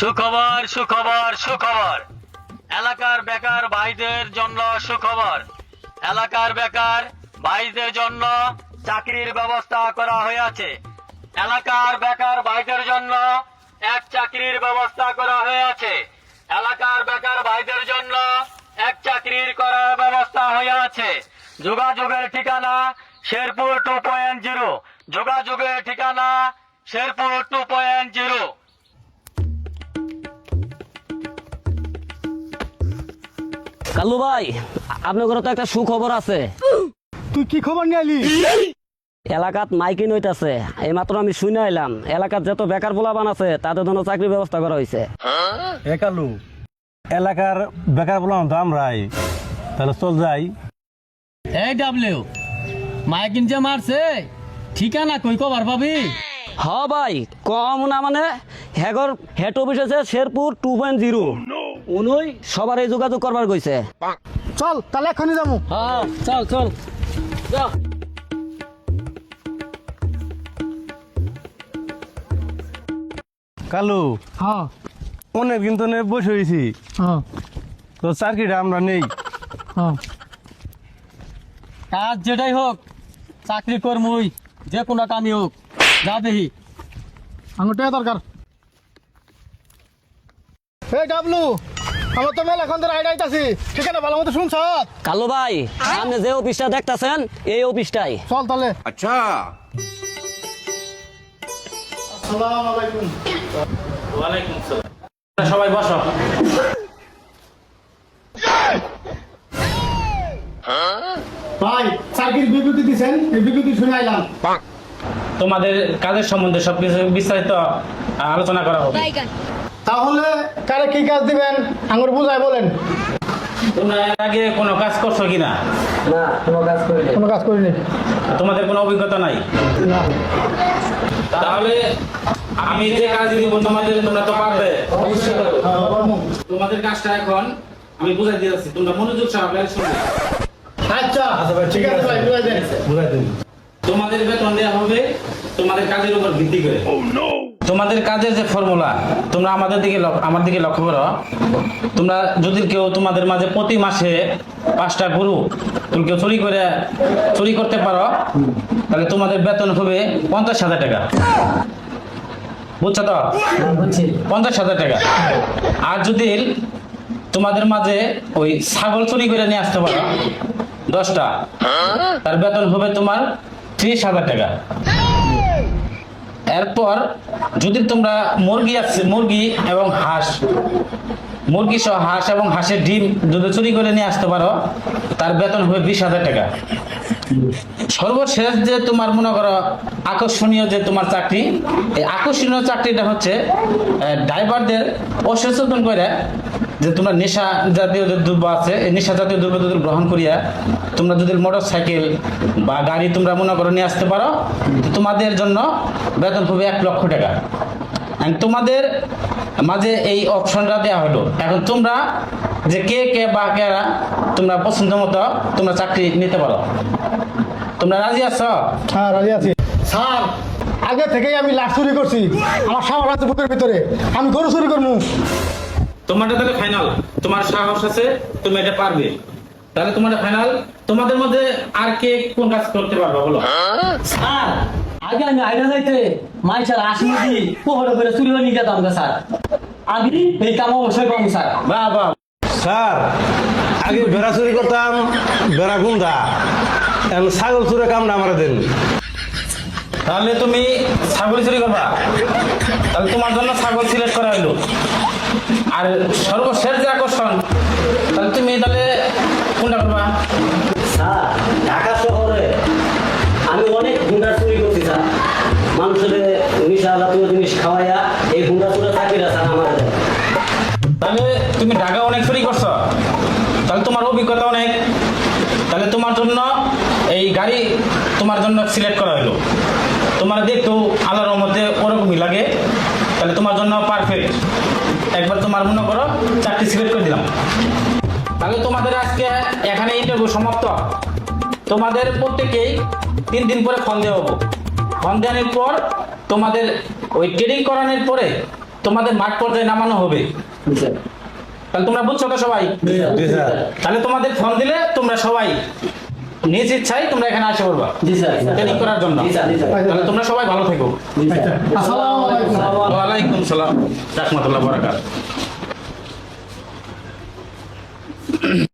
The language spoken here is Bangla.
সুখবর সুখবর সুখবর এলাকার বেকার ভাইদের জন্য সুখবর। এলাকার বেকার ভাইদের জন্য চাকরির ব্যবস্থা করা হয়েছে। এলাকার বেকার ভাইদের জন্য এক চাকরির ব্যবস্থা করা হয়েছে। এলাকার বেকার ভাইদের জন্য এক চাকরির করার ব্যবস্থা হয়েছে। যোগাযোগের ঠিকানা শেরপুর 2.0। যোগাযোগের ঠিকানা শেরপুর 2.0। কালু ভাই, আপনার ঘরে তো একটা সুখবর আছে। তুই কি খবর নিয়ে আলি? এলাকাত মাইকিং হইতাছে, এইমাত্র আমি শুনে এলাম এলাকার যত বেকার পোলাপান আছে তাদের জন্য চাকরির ব্যবস্থা করা হয়েছে। এ কালু, এলাকার বেকার বললাম তো আমরাই, তাহলে চল যাই। এই ডাবলিউ মাইকিং যে মারছে ঠিকানা কই কবার পাবি? হ ভাই, কম না মানে হেগর হেড অফিস আছে শেরপুর 2.0। উনই সবার এই যোগাযোগ করবার কইছে। চল তাহলে এখনই যাবো। হ্যাঁ চল চল যা। কালু, হ্যাঁ অনেক কিন্তু বসে হয়েছি, হ্যাঁ তো চাকরিটা আমরা নেই। হ্যাঁ কাজ যেটাই হোক চাকরি করমুই, যে কোনো কামই হোক, যা দেখি আঙুরটা দরকার। এই ডাবলু, আমার তো মেলা এখন ধরে আইডা আইতাছি, ঠিকানা ভালো মতো শুনছ? কালু ভাই, আপনি যে অফিসটা দেখতাছেন এই অফিসটাই। চল তাহলে। अच्छा আসসালামু আলাইকুম। ওয়ালাইকুম আসসালাম। সবাই বসো। ভাই, চাকরির বিবৃতি দিছেন, এই বিবৃতি শুনে আইলাম। তোমাদের কাজের সম্বন্ধে সবকিছু বিস্তারিত আলোচনা করা হবে। তাহলে কারে কি কাজ দিবেন আঙুর বুঝাই বলেন। তোমরা এর আগে কোনো কাজ করছো কিনা? না, কোনো কাজ করি নাই। কোনো কাজ করিনি। তোমাদের কোনো অভিজ্ঞতা নাই? না। তাহলে আমি যে কাজ দিব তোমাদের, তোমরা তো পারবে। তোমাদের কাজটা এখন আমি বুঝাই দিয়েছি, তোমরা মনোযোগ সহকারে শুনবে। আচ্ছা ঠিক আছে ভাই, বুঝাই দেন। বুঝাই দেন। তোমাদের বেতন দেওয়া হবে তোমাদের কাজের উপর ভিত্তি করে। তোমাদের কাজের যে ফর্মুলা, তোমরা আমার দিকে লক্ষ্য করো। তোমরা যদি কেউ তোমাদের মাঝে প্রতি মাসে 5টা গরু তুমি কেউ চুরি করতে পারো, তাহলে তোমাদের বেতন হবে 50,000 টাকা। বুঝছো তো? 50,000 টাকা। আর যদি তোমাদের মাঝে ওই ছাগল চুরি করে নিয়ে আসতে পারো 10টা, তার বেতন হবে তোমার 30,000 টাকা। এরপর যদি তোমরা মুরগি এবং মুরগি সহ হাঁস এবং হাঁসের ডিম যদি চুরি করে নিয়ে আসতে পারো, তার বেতন হবে 20,000 টাকা। সর্বশেষ যে তোমার মনে করো আকর্ষণীয় যে তোমার চাকরি, এই আকর্ষণীয় চাকরিটা হচ্ছে ড্রাইভারদের অসচেতন করে যে তোমরা নেশা জাতীয় যে দ্রব্য আছে, এই নেশা জাতীয় দ্রব্য যদি গ্রহণ করিয়া তোমরা যদি মোটর সাইকেল বা গাড়ি তোমরা মনে করো নিয়ে আসতে পারো, তো তোমাদের জন্য বেতন হবে 1 লক্ষ টাকা। তোমাদের মাঝে এই অপশনটা দেওয়া হলো। এখন তোমরা যে কে বা কেরা তোমরা পছন্দ মতো তোমরা চাকরি নিতে পারো। তোমরা রাজি আছো? হ্যাঁ রাজি আছি। স্যার, আগে থেকেই আমি লাশ চুরি করছি, আমার সাহস আছে বুকের ভিতরে, আমি গরু চুরি করবো। তোমারটা তাহলে ফাইনাল, তোমার সাহস আছে, তুমি এটা পারবে, তাহলে তোমার ফাইনাল। তোমাদের মধ্যে আর কে কোন কাজ করতে পারবে বলো? স্যার, আগে আমি আইনা যাইতে মাইশার আসি পোহরে করে চুরি হয়ে নিয়ে যেতাম না স্যার। আমি এই কাম অবশ্যই পাবো স্যার। বাহ, স্যার, আগে বেড়া চুরি করতাম, বেড়া গুন্দা, এখন ছাগল চুরে কামড়া আমার দেন। তাহলে তুমি ছাগল চুরি করবা, তাহলে তোমার জন্য ছাগল সিলেক্ট করা হলো। আর সর্বশেষ যে আকর্ষণ, তাহলে তুমি তাহলে কোনটা করবা? স্যার, ঢাকা শহরে আমি অনেক গুন্ডা চুরি করছি স্যার। মানুষের নেশা জাতীয় জিনিস খাওয়াইয়া এই গুন্ডা চুরে চাকরিটা স্যার আমার দেয়। তাহলে তুমি ঢাকা অনেক চুরি করছো, তাহলে তোমার অভিজ্ঞতা অনেক, তাহলে তোমার জন্য এই গাড়ি তোমার জন্য সিলেক্ট করা হলো। তোমার দেখতেও আল্লাহর মধ্যে ওরকমই লাগে, তাহলে তোমার জন্য পারফেক্ট। একবার তোমার মনে করো চাকরি সিলেক্ট করে দিলাম। তাহলে তোমাদের আজকে এখানে ইন্টারভিউ সমাপ্ত। তোমাদের প্রত্যেকেই 3 দিন পরে ফোন দেওয়া হবো। ফোন দেওয়ার পর তোমাদের ওই ট্রেনিং করানোর পরে তোমাদের মাঠ পর্যায়ে নামানো হবে। জি স্যার। তাহলে তোমরা বুঝছো তো সবাই? জি স্যার। তাহলে তোমাদের ফোন দিলে তোমরা সবাই নিজ ইচ্ছাই তোমরা এখানে আসে পড়বা জি স্যার। ট্রেনিং করার জন্য। জি স্যার, জি স্যার। তাহলে তোমরা সবাই ভালো থেকো। জি স্যার। আসসালামু আলাইকুম। ওয়ালাইকুম সালাম রাহমাতুল্লাহ বারাকাতুহু।